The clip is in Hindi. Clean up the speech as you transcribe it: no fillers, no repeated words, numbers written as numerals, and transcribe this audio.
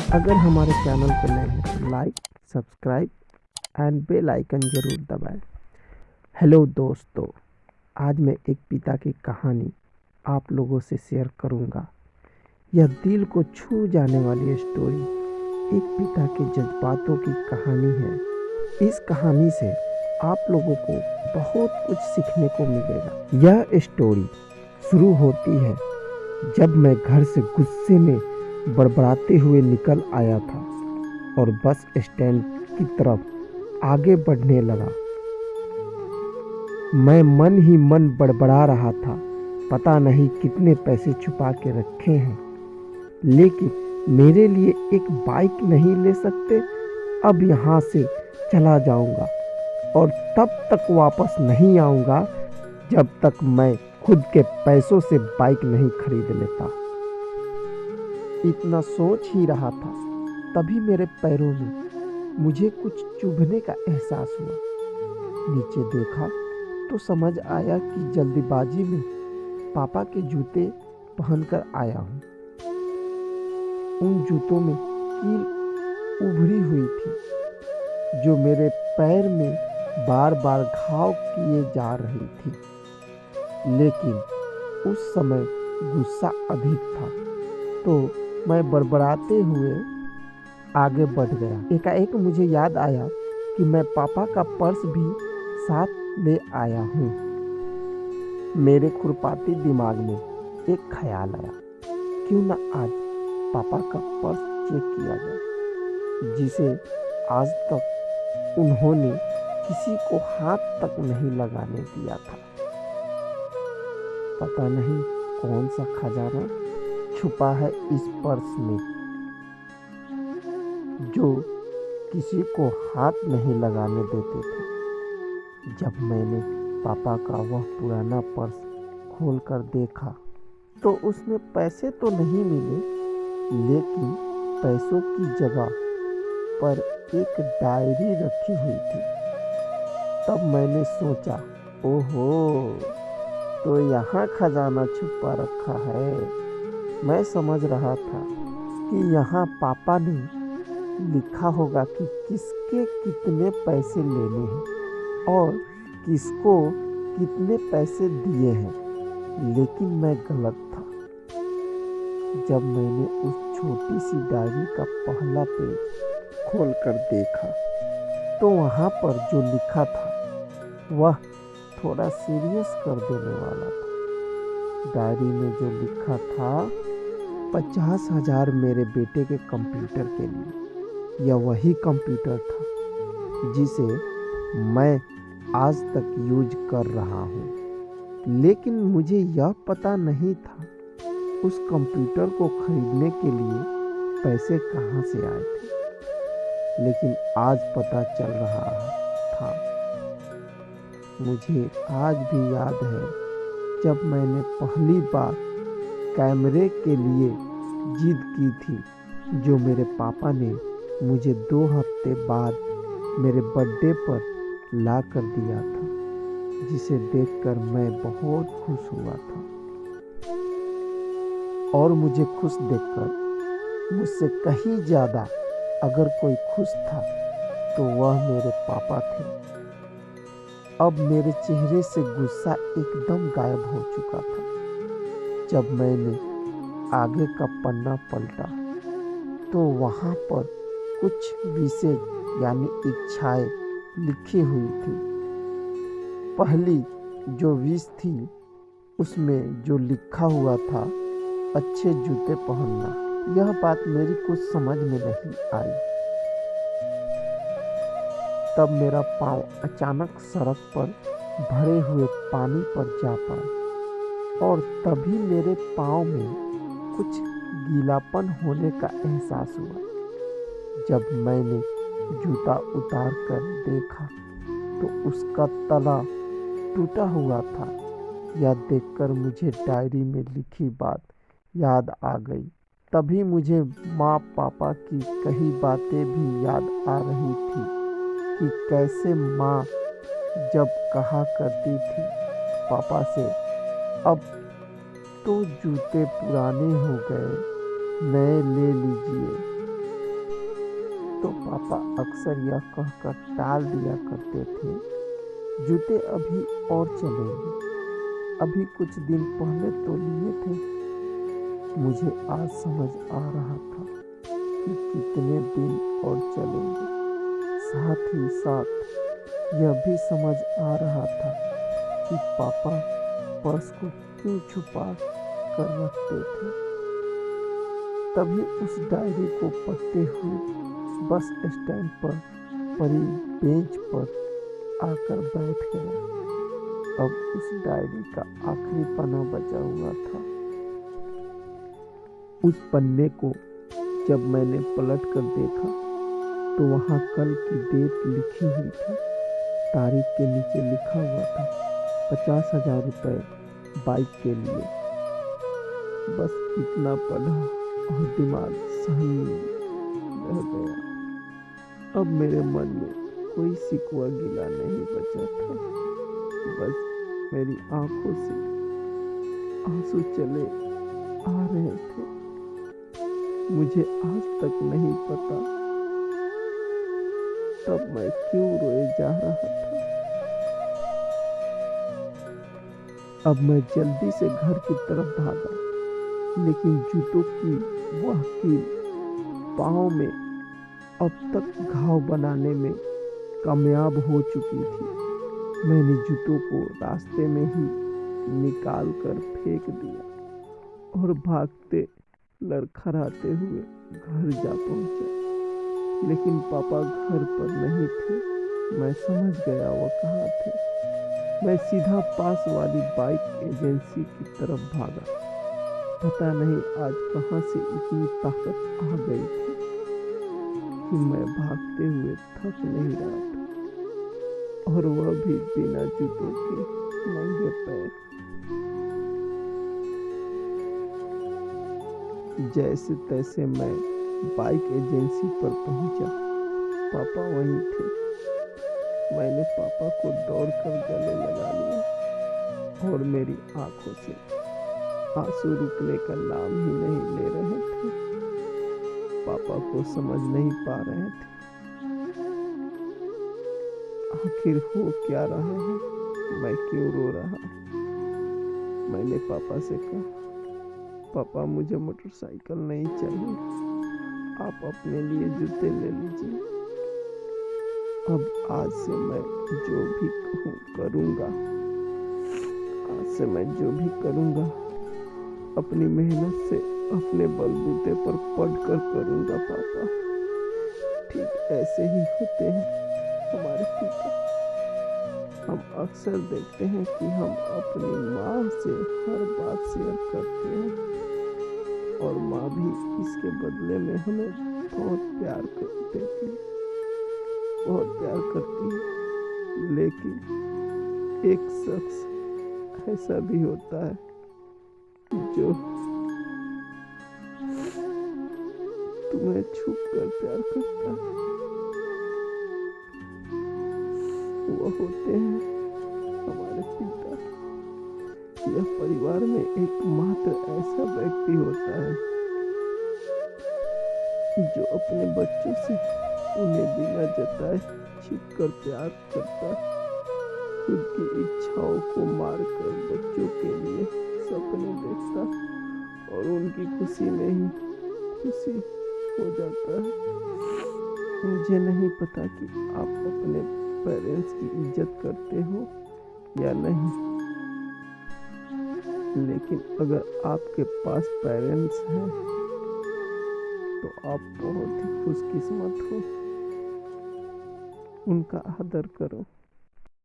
अगर हमारे चैनल पे नए हैं तो like, subscribe and bell icon ज़रूर दबाएं। हेलो दोस्तों, आज मैं एक पिता की कहानी आप लोगों से शेयर करूंगा। यह दिल को छू जाने वाली स्टोरी एक पिता के जज्बातों की कहानी है। इस कहानी से आप लोगों को बहुत कुछ सीखने को मिलेगा। यह स्टोरी शुरू होती है जब मैं घर से गुस्से में बड़बड़ाते हुए निकल आया था और बस स्टैंड की तरफ आगे बढ़ने लगा। मैं मन ही मन बड़बड़ा रहा था, पता नहीं कितने पैसे छुपा के रखे हैं, लेकिन मेरे लिए एक बाइक नहीं ले सकते। अब यहाँ से चला जाऊंगा और तब तक वापस नहीं आऊंगा जब तक मैं खुद के पैसों से बाइक नहीं खरीद लेता। इतना सोच ही रहा था, तभी मेरे पैरों में मुझे कुछ चुभने का एहसास हुआ। नीचे देखा तो समझ आया कि जल्दीबाजी में पापा के जूते पहनकर आया हूँ। उन जूतों में कील उभरी हुई थी जो मेरे पैर में बार बार घाव किए जा रही थी, लेकिन उस समय गुस्सा अधिक था तो मैं बड़बड़ाते हुए आगे बढ़ गया। एकाएक मुझे याद आया कि मैं पापा का पर्स भी साथ ले आया हूँ। मेरे खुरपाती दिमाग में एक ख्याल आया, क्यों न आज पापा का पर्स चेक किया जाए, जिसे आज तक उन्होंने किसी को हाथ तक नहीं लगाने दिया था। पता नहीं कौन सा खजाना छुपा है इस पर्स में जो किसी को हाथ नहीं लगाने देते थे। जब मैंने पापा का वह पुराना पर्स खोलकर देखा तो उसमें पैसे तो नहीं मिले, लेकिन पैसों की जगह पर एक डायरी रखी हुई थी। तब मैंने सोचा, ओहो, तो यहाँ खजाना छुपा रखा है। मैं समझ रहा था कि यहाँ पापा ने लिखा होगा कि किसके कितने पैसे लेने हैं और किसको कितने पैसे दिए हैं, लेकिन मैं गलत था। जब मैंने उस छोटी सी डायरी का पहला पेज खोलकर देखा तो वहाँ पर जो लिखा था वह थोड़ा सीरियस कर देने वाला था। डायरी में जो लिखा था, 50,000 मेरे बेटे के कंप्यूटर के लिए। यह वही कंप्यूटर था जिसे मैं आज तक यूज कर रहा हूँ, लेकिन मुझे यह पता नहीं था उस कंप्यूटर को खरीदने के लिए पैसे कहाँ से आए थे। लेकिन आज पता चल रहा था। मुझे आज भी याद है जब मैंने पहली बार कैमरे के लिए जिद की थी, जो मेरे पापा ने मुझे 2 हफ्ते बाद मेरे बर्थडे पर ला कर दिया था, जिसे देखकर मैं बहुत खुश हुआ था। और मुझे खुश देखकर मुझसे कहीं ज़्यादा अगर कोई खुश था तो वह मेरे पापा थे। अब मेरे चेहरे से गुस्सा एकदम गायब हो चुका था। जब मैंने आगे का पन्ना पलटा तो वहाँ पर कुछ विशेष यानी इच्छाएं लिखी हुई थी। पहली जो विश थी उसमें जो लिखा हुआ था, अच्छे जूते पहनना। यह बात मेरी कुछ समझ में नहीं आई। तब मेरा पाँव अचानक सड़क पर भरे हुए पानी पर जा पड़ा और तभी मेरे पाँव में कुछ गीलापन होने का एहसास हुआ। जब मैंने जूता उतार कर देखा तो उसका तला टूटा हुआ था। यह देखकर मुझे डायरी में लिखी बात याद आ गई। तभी मुझे माँ पापा की कही बातें भी याद आ रही थी कि कैसे माँ जब कहा करती थी पापा से, अब तो जूते पुराने हो गए, नए ले लीजिए। अक्सर यह कहकर टाल दिया करते थे, जूते अभी और चलेंगे, अभी कुछ दिन पहले तो लिए थे। मुझे आज समझ आ रहा था कि कितने दिन और चलेंगे। साथ ही साथ यह भी समझ आ रहा था कि पापा पर्स को क्यों छुपा कर रखते थे। तभी उस डायरी को पढ़ते हुए बस स्टैंड पर पड़ी बेंच पर आकर बैठ गया। अब उस डायरी का आखिरी पन्ना बचा हुआ था। उस पन्ने को जब मैंने पलट कर देखा तो वहाँ कल की डेट लिखी हुई थी। तारीख के नीचे लिखा हुआ था 50,000 रुपये बाइक के लिए। बस इतना पढ़ा और दिमाग सही रह गया। अब मेरे मन में कोई शिकवा गिला नहीं बचा था। बस मेरी आंखों से आंसू चले आ रहे थे। मुझे आज तक नहीं पता तब मैं क्यों रोए जा रहा था। अब मैं जल्दी से घर की तरफ भागा, लेकिन जूतों की वह कील पाँव में अब तक घाव बनाने में कामयाब हो चुकी थी। मैंने जूतों को रास्ते में ही निकाल कर फेंक दिया और भागते लड़खड़ाते हुए घर जा पहुंचा। लेकिन पापा घर पर नहीं थे। मैं समझ गया वो कहाँ थे। मैं सीधा पास वाली बाइक एजेंसी की तरफ भागा। पता नहीं आज कहाँ से इतनी ताकत आ गई थी कि मैं भागते हुए थक नहीं रहा था, और वह भी बिना जूतों के नंगे पैर। जैसे तैसे मैं बाइक एजेंसी पर पहुंचा। पापा वहीं थे। मैंने पापा को दौड़कर गले लगा लिया और मेरी आंखों से आंसू रुकने का नाम ही नहीं ले रहे थे। पापा को समझ नहीं पा रहे थे आखिर हो क्या रहा है, मैं क्यों रो रहा। मैंने पापा से कहा, पापा मुझे मोटरसाइकिल नहीं चाहिए, आप अपने लिए जूते ले लीजिए। अब आज से मैं जो भी करूँगा, आज से मैं जो भी करूँगा अपनी मेहनत से अपने बलबूते पर पढ़कर करूँगा पापा। ठीक ऐसे ही होते हैं हमारे पिता। हम अक्सर देखते हैं कि हम अपनी माँ से हर बात शेयर करते हैं और माँ भी इसके बदले में हमें बहुत प्यार देती है, बहुत प्यार करती है। लेकिन एक शख्स ऐसा भी होता है जो तुम्हें छुप कर प्यार करता है। वो होते हैं हमारे पिता। यह परिवार में एकमात्र ऐसा व्यक्ति होता है जो अपने बच्चों से उन्हें बिना जताए छिपकर प्यार करता, खुद की इच्छाओं को मारकर बच्चों के लिए सपने देखता और उनकी खुशी में ही खुशी हो जाता है। मुझे नहीं पता कि आप अपने पेरेंट्स की इज्जत करते हो या नहीं, लेकिन अगर आपके पास पेरेंट्स हैं तो आप बहुत ही खुशकिस्मत हो। उनका आदर करो।